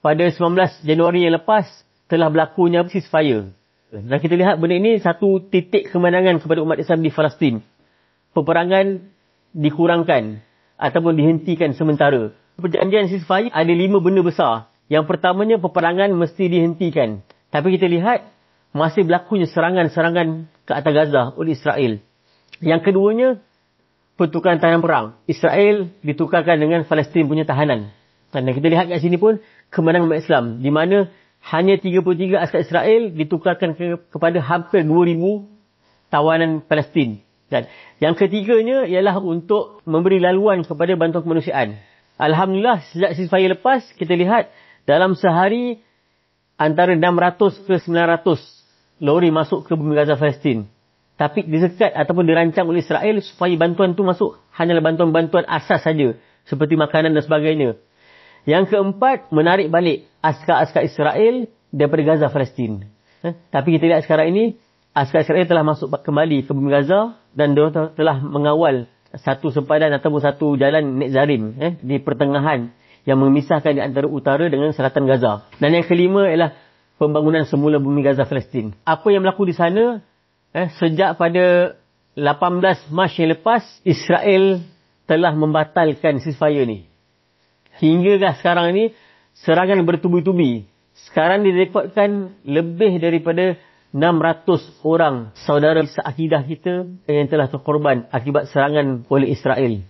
pada 19 Januari yang lepas telah berlakunya ceasefire. Dan kita lihat benda ini satu titik kemenangan kepada umat Islam di Palestin. Peperangan dikurangkan ataupun dihentikan sementara. Perjanjian ceasefire ada 5 benda besar. Yang pertamanya, peperangan mesti dihentikan. Tapi kita lihat masih berlakunya serangan-serangan ke atas Gaza oleh Israel. Yang keduanya, pertukaran tahanan perang. Israel ditukarkan dengan Palestin punya tahanan. Dan kita lihat kat sini pun kemenangan umat Islam, di mana hanya 33 askar Israel ditukarkan kepada hampir 2,000 tawanan Palestin. Dan yang ketiganya ialah untuk memberi laluan kepada bantuan kemanusiaan. Alhamdulillah, sejak ceasefire lepas, kita lihat dalam sehari antara 600 ke 900 lori masuk ke bumi Gaza Palestin. Tapi disekat ataupun dirancang oleh Israel supaya bantuan tu masuk hanyalah bantuan-bantuan asas saja, seperti makanan dan sebagainya. Yang keempat, menarik balik askar-askar Israel daripada Gaza Palestin. Tapi kita lihat sekarang ini, askar Israel telah masuk kembali ke bumi Gaza dan mereka telah mengawal satu sempadan ataupun satu jalan Netzarim di pertengahan yang memisahkan di antara utara dengan selatan Gaza. Dan yang kelima ialah pembangunan semula bumi Gaza Palestin. Apa yang berlaku di sana, sejak pada 18 Mac yang lepas, Israel telah membatalkan ceasefire ni. Hingga sekarang ni, serangan bertubi-tubi. Sekarang direkodkan lebih daripada 600 orang saudara seakidah kita yang telah terkorban akibat serangan oleh Israel.